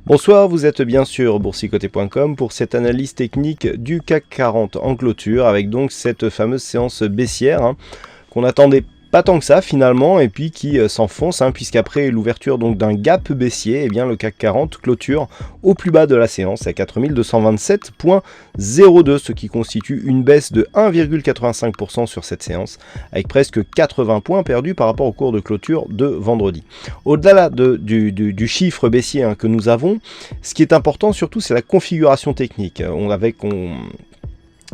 Bonsoir, vous êtes bien sûr boursicoté.com pour cette analyse technique du CAC 40 en clôture avec donc cette fameuse séance baissière qu'on attendait pas tant que ça finalement et puis qui s'enfonce puisqu'après l'ouverture donc d'un gap baissier, eh bien le CAC 40 clôture au plus bas de la séance à 4227,02, ce qui constitue une baisse de 1,85% sur cette séance avec presque 80 points perdus par rapport au cours de clôture de vendredi. Au-delà du chiffre baissier que nous avons, ce qui est important surtout c'est la configuration technique.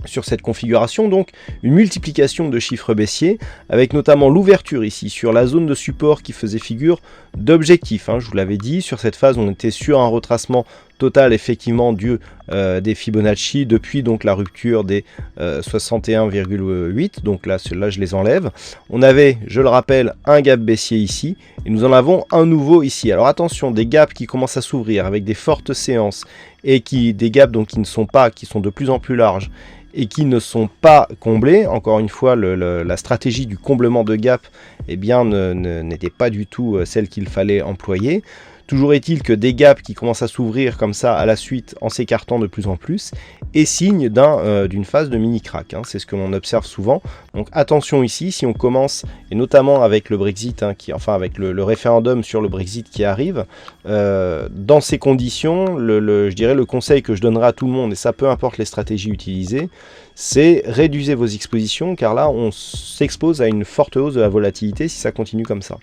Sur cette configuration, donc une multiplication de chiffres baissiers avec notamment l'ouverture ici sur la zone de support qui faisait figure d'objectif. Je vous l'avais dit, sur cette phase on était sur un retracement total effectivement des Fibonacci depuis donc la rupture des 61,8, donc là je les enlève. On avait, je le rappelle, un gap baissier ici et nous en avons un nouveau ici. Alors attention, des gaps qui commencent à s'ouvrir avec des fortes séances et des gaps donc qui sont de plus en plus larges et qui ne sont pas comblés. Encore une fois, la stratégie du comblement de gap n'était pas du tout celle qu'il fallait employer. Toujours est-il que des gaps qui commencent à s'ouvrir comme ça à la suite en s'écartant de plus en plus est signe d'une phase de mini crack. C'est ce que l'on observe souvent. Donc attention ici, si on commence, et notamment avec le Brexit, avec le référendum sur le Brexit qui arrive, dans ces conditions, je dirais le conseil que je donnerai à tout le monde, et ça peu importe les stratégies utilisées, c'est réduisez vos expositions car là on s'expose à une forte hausse de la volatilité si ça continue comme ça.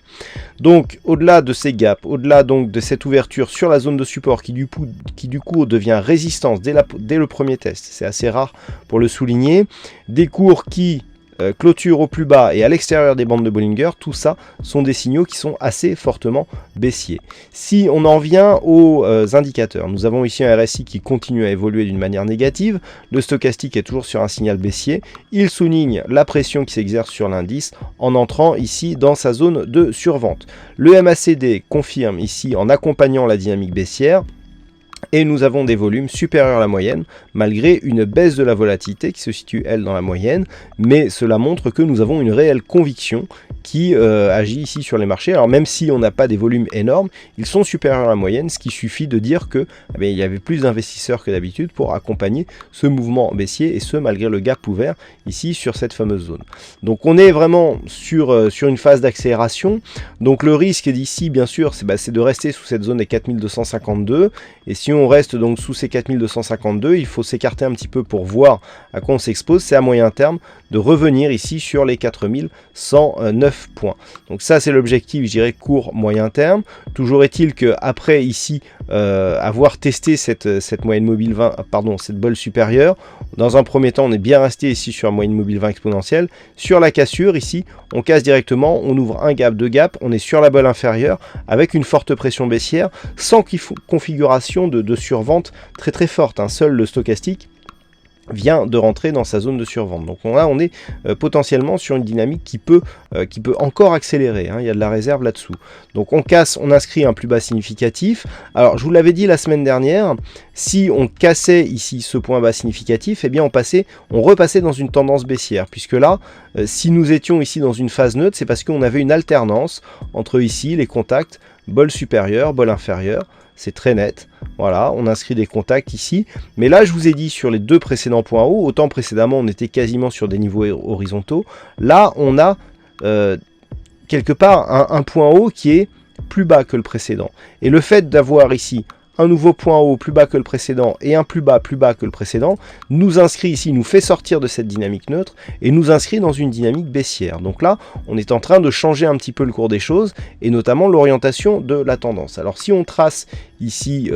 Donc au-delà de ces gaps, au-delà donc de cette ouverture sur la zone de support qui du coup devient résistance dès le premier test, c'est assez rare pour le souligner, des cours qui clôture au plus bas et à l'extérieur des bandes de Bollinger, tout ça sont des signaux qui sont assez fortement baissiers. Si on en vient aux indicateurs, nous avons ici un RSI qui continue à évoluer d'une manière négative, le stochastique est toujours sur un signal baissier, il souligne la pression qui s'exerce sur l'indice en entrant ici dans sa zone de survente. Le MACD confirme ici en accompagnant la dynamique baissière, et nous avons des volumes supérieurs à la moyenne, malgré une baisse de la volatilité qui se situe, elle, dans la moyenne, mais cela montre que nous avons une réelle conviction qui agit ici sur les marchés. Alors même si on n'a pas des volumes énormes, ils sont supérieurs à la moyenne, ce qui suffit de dire que il y avait plus d'investisseurs que d'habitude pour accompagner ce mouvement baissier, et ce malgré le gap ouvert ici sur cette fameuse zone. Donc on est vraiment sur une phase d'accélération, donc le risque d'ici, bien sûr, c'est de rester sous cette zone des 4252, et si on reste donc sous ces 4252, il faut s'écarter un petit peu pour voir à quoi on s'expose. C'est à moyen terme de revenir ici sur les 4109 points. Donc ça c'est l'objectif, je dirais, court moyen terme. Toujours est-il que après ici avoir testé cette moyenne mobile 20, cette bolle supérieure, dans un premier temps on est bien resté ici sur la moyenne mobile 20 exponentielle. Sur la cassure ici on casse directement, on ouvre un gap, deux gaps, on est sur la bolle inférieure avec une forte pression baissière sans configuration de survente très très forte. Seul le stochastique vient de rentrer dans sa zone de survente. Donc là on est potentiellement sur une dynamique qui peut encore accélérer, il y a de la réserve là-dessous. Donc on inscrit un plus bas significatif. Alors je vous l'avais dit la semaine dernière, si on cassait ici ce point bas significatif, on repassait dans une tendance baissière, puisque là, si nous étions ici dans une phase neutre, c'est parce qu'on avait une alternance entre ici les contacts, bol supérieur, bol inférieur, c'est très net. Voilà, on inscrit des contacts ici. Mais là, je vous ai dit sur les deux précédents points hauts, autant précédemment, on était quasiment sur des niveaux horizontaux. Là, on a quelque part un point haut qui est plus bas que le précédent. Et le fait d'avoir ici un nouveau point haut plus bas que le précédent et un plus bas que le précédent, nous inscrit ici, nous fait sortir de cette dynamique neutre et nous inscrit dans une dynamique baissière. Donc là, on est en train de changer un petit peu le cours des choses et notamment l'orientation de la tendance. Alors si on trace ici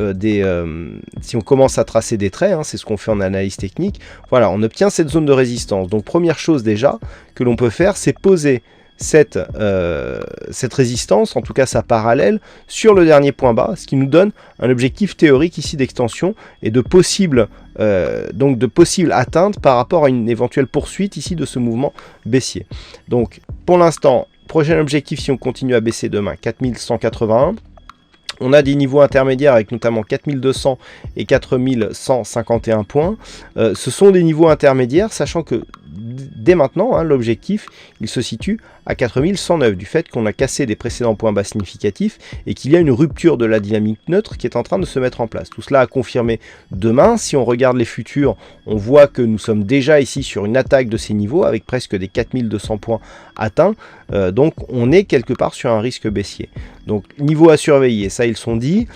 si on commence à tracer des traits, c'est ce qu'on fait en analyse technique, voilà, on obtient cette zone de résistance. Donc première chose déjà que l'on peut faire, c'est poser cette résistance, en tout cas sa parallèle, sur le dernier point bas, ce qui nous donne un objectif théorique ici d'extension et de possible atteinte par rapport à une éventuelle poursuite ici de ce mouvement baissier. Donc pour l'instant, prochain objectif si on continue à baisser demain, 4181. On a des niveaux intermédiaires avec notamment 4200 et 4151 points. Ce sont des niveaux intermédiaires, sachant que dès maintenant, hein, l'objectif, il se situe à 4109, du fait qu'on a cassé des précédents points bas significatifs et qu'il y a une rupture de la dynamique neutre qui est en train de se mettre en place. Tout cela à confirmer demain. Si on regarde les futurs, on voit que nous sommes déjà ici sur une attaque de ces niveaux avec presque des 4200 points atteints. Donc on est quelque part sur un risque baissier. Donc niveau à surveiller, ça ils sont dit.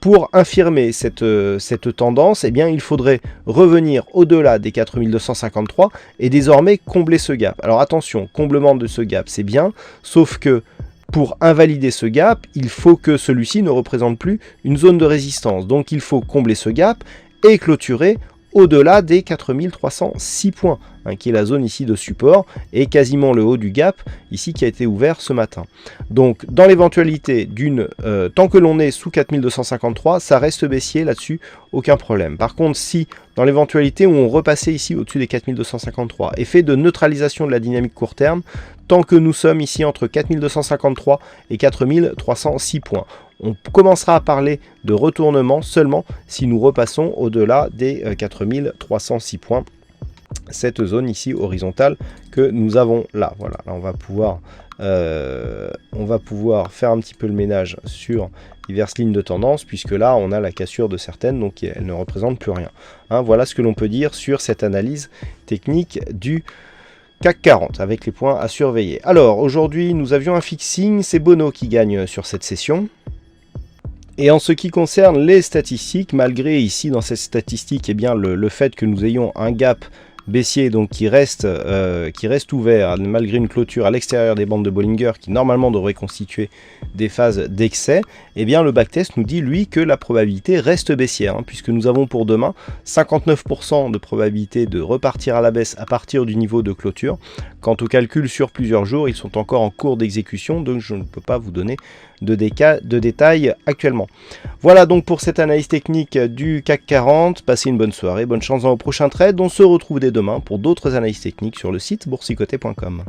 Pour infirmer cette tendance, eh bien, il faudrait revenir au-delà des 4253 et désormais combler ce gap. Alors attention, comblement de ce gap, c'est bien, sauf que pour invalider ce gap, il faut que celui-ci ne représente plus une zone de résistance. Donc il faut combler ce gap et clôturer au-delà des 4306 points, hein, qui est la zone ici de support, et quasiment le haut du gap, ici qui a été ouvert ce matin. Donc dans l'éventualité d'une, tant que l'on est sous 4253, ça reste baissier là-dessus, aucun problème. Par contre, si dans l'éventualité où on repassait ici au-dessus des 4253, effet de neutralisation de la dynamique court terme, tant que nous sommes ici entre 4253 et 4306 points, on commencera à parler de retournement seulement si nous repassons au-delà des 4306 points, cette zone ici horizontale que nous avons là. Voilà, là on va pouvoir faire un petit peu le ménage sur diverses lignes de tendance, puisque là on a la cassure de certaines, donc elles ne représentent plus rien. Hein, voilà ce que l'on peut dire sur cette analyse technique du CAC 40 avec les points à surveiller. Alors aujourd'hui nous avions un fixing, c'est Bono qui gagne sur cette session. Et en ce qui concerne les statistiques, malgré ici dans cette statistique, eh bien, le fait que nous ayons un gap baissier donc qui reste ouvert malgré une clôture à l'extérieur des bandes de Bollinger qui normalement devrait constituer des phases d'excès, eh bien le backtest nous dit lui que la probabilité reste baissière, hein, puisque nous avons pour demain 59% de probabilité de repartir à la baisse à partir du niveau de clôture. Quant au calcul sur plusieurs jours, ils sont encore en cours d'exécution, donc je ne peux pas vous donner de détails actuellement. Voilà donc pour cette analyse technique du CAC 40. Passez une bonne soirée, bonne chance dans vos prochains trades. On se retrouve dès demain pour d'autres analyses techniques sur le site boursicoté.com.